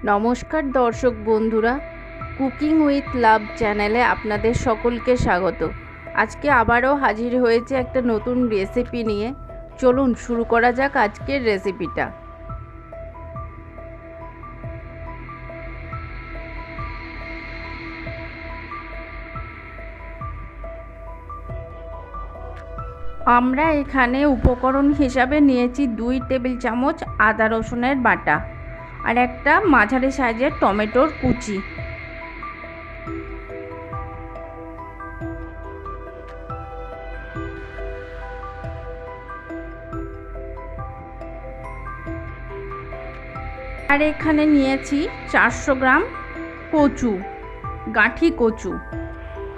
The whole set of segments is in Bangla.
নমস্কার দর্শক বন্ধুরা, কুকিং উইথ লাভ চ্যানেলে আপনাদের সকলকে স্বাগত। আজকে আবারও হাজির হয়েছে একটা নতুন রেসিপি নিয়ে। চলুন শুরু করা যাক আজকের রেসিপিটা। আমরা এখানে উপকরণ হিসাবে নিয়েছি 2 টেবিল চামচ আদা রসুনের বাটা আর একটা মাঝারি সাইজের টমেটোর কুচি। আর এখানে নিয়েছি 400 গ্রাম কচু, গাঁঠি কচু।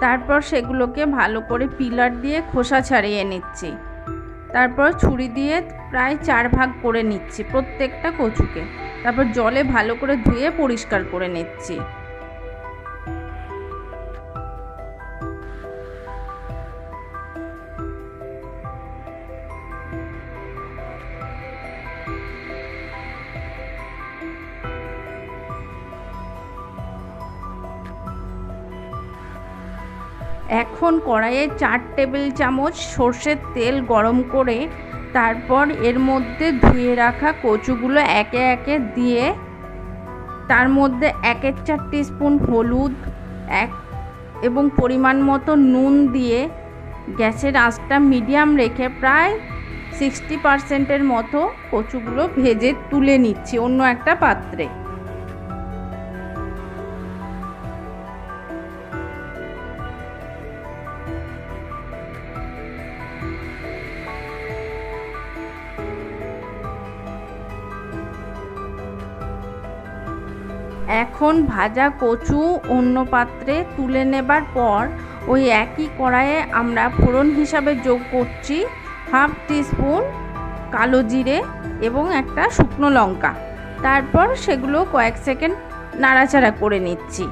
তারপর সেগুলোকে ভালো করে পিলার দিয়ে খোসা ছাড়িয়ে নিচ্ছি। তারপর ছুরি দিয়ে প্রায় 4 ভাগ করে নিচ্ছি প্রত্যেকটা কচুকে। তারপর জলে ভালো করে ধুয়ে পরিষ্কার করে নিচ্ছি। এখন কড়াইয়ে 4 টেবিল চামচ সর্ষের তেল গরম করে তারপর এর মধ্যে ধুয়ে রাখা কচুগুলো একে একে দিয়ে তার মধ্যে 1/4 টিস্পুন হলুদ এবং পরিমাণ মতো নুন দিয়ে গ্যাসের আঁচটা মিডিয়াম রেখে প্রায় 60% মতো কচুগুলো ভেজে তুলে নিচ্ছি অন্য একটা পাত্রে। এখন ভাজা কচু অন্য পাত্রে তুলে নেবার পর ওই একই কড়াইয়ে আমরা ফোড়ন হিসাবে যোগ করছি 1/2 টিস্পুন কালো জিরে এবং একটা শুকনো লঙ্কা। তারপর সেগুলো কয়েক সেকেন্ড নাড়াচাড়া করে নিচ্ছি।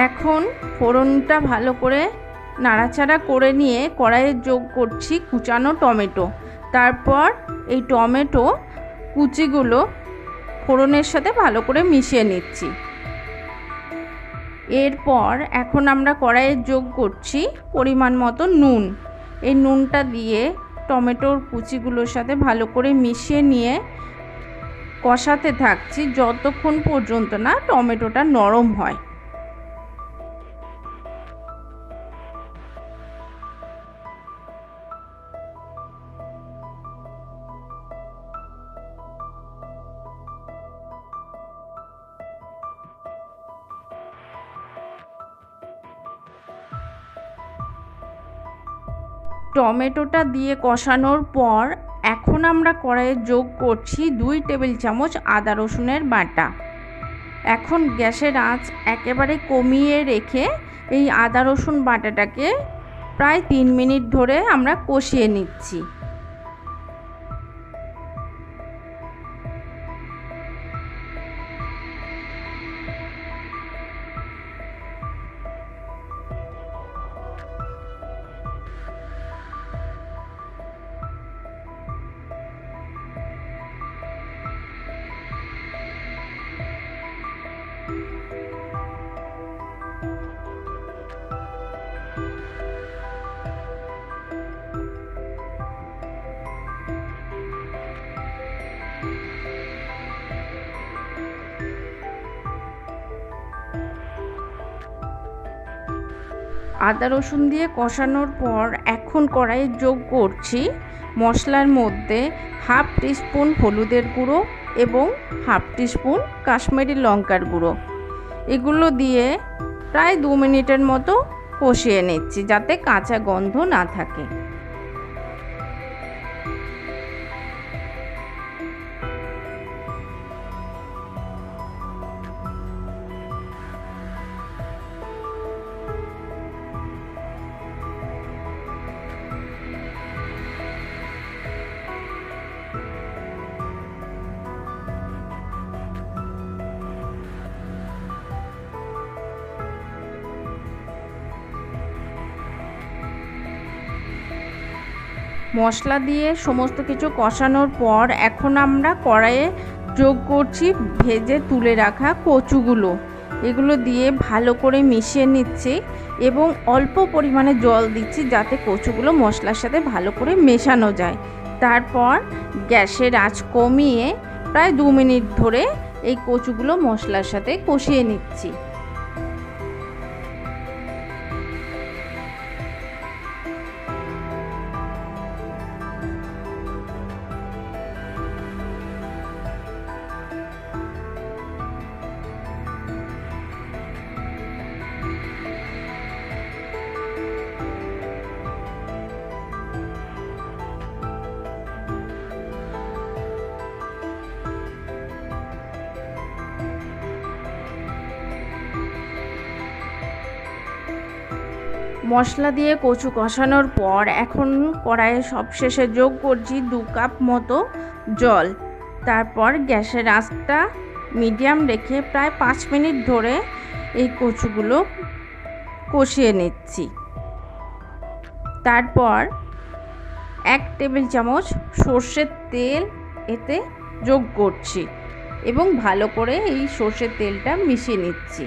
এখন ফোড়নটা ভালো করে নাড়াচাড়া করে নিয়ে কড়াইয়ে যোগ করছি কুচানো টমেটো। তারপর এই টমেটো কুচিগুলো ফোড়নের সাথে ভালো করে মিশিয়ে নিচ্ছি। এরপর এখন আমরা কড়াইয়ে যোগ করছি পরিমাণ মতো নুন। এই নুনটা দিয়ে টমেটোর কুচিগুলোর সাথে ভালো করে মিশিয়ে নিয়ে কষাতে থাকছি যতক্ষণ পর্যন্ত না টমেটোটা নরম হয়। টমেটোটা দিয়ে কষানোর পর এখন আমরা কড়াইয়ে যোগ করছি 2 টেবিল চামচ আদা রসুনের বাটা। এখন গ্যাসের আঁচ একেবারে কমিয়ে রেখে এই আদা রসুন বাটাটাকে প্রায় 3 মিনিট ধরে আমরা কষিয়ে নিচ্ছি। আদা রসুন দিয়ে কষানোর পর এখন কড়াইয়ে যোগ করছি মশলার মধ্যে 1/2 টিস্পুন হলুদের গুঁড়ো এবং 1/2 টিস্পুন কাশ্মীরি লঙ্কার গুঁড়ো। এগুলো দিয়ে প্রায় 2 মিনিটের মতো কষিয়ে নিচ্ছি যাতে কাঁচা গন্ধ না থাকে। মশলা দিয়ে সমস্ত কিছু কষানোর পর এখন আমরা কড়াইয়ে যোগ করছি ভেজে তুলে রাখা কচুগুলো। এগুলো দিয়ে ভালো করে মিশিয়ে নিচ্ছি এবং অল্প পরিমাণে জল দিচ্ছি যাতে কচুগুলো মশলার সাথে ভালো করে মেশানো যায়। তারপর গ্যাসের আঁচ কমিয়ে প্রায় 2 মিনিট ধরে এই কচুগুলো মশলার সাথে কষিয়ে নিচ্ছি। মশলা দিয়ে কচু কষানোর পর এখন কড়াইয়ে সবশেষে যোগ করছি 2 কাপ মতো জল। তারপর গ্যাসের আঁচটা মিডিয়াম রেখে প্রায় 5 মিনিট ধরে এই কচুগুলো কষিয়ে নিচ্ছি। তারপর 1 টেবিল চামচ সর্ষের তেল এতে যোগ করছি এবং ভালো করে এই সর্ষের তেলটা মিশিয়ে নিচ্ছি।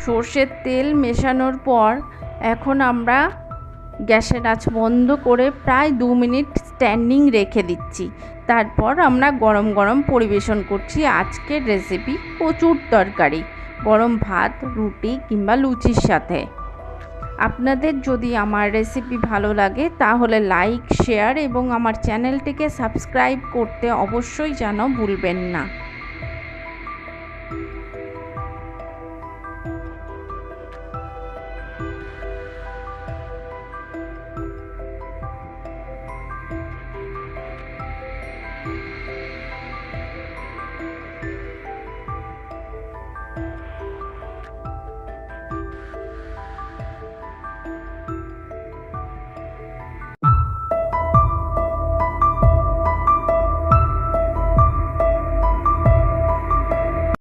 সর্ষের তেল মেশানোর পর এখন আমরা গ্যাসের আঁচ বন্ধ করে প্রায় 2 মিনিট স্ট্যান্ডিং রেখে দিচ্ছি। তারপর আমরা গরম গরম পরিবেশন করছি আজকের রেসিপি কচুর তরকারি, গরম ভাত, রুটি কিংবা লুচির সাথে। আপনাদের যদি আমার রেসিপি ভালো লাগে তাহলে লাইক, শেয়ার এবং আমার চ্যানেলটিকে সাবস্ক্রাইব করতে অবশ্যই যেন ভুলবেন না।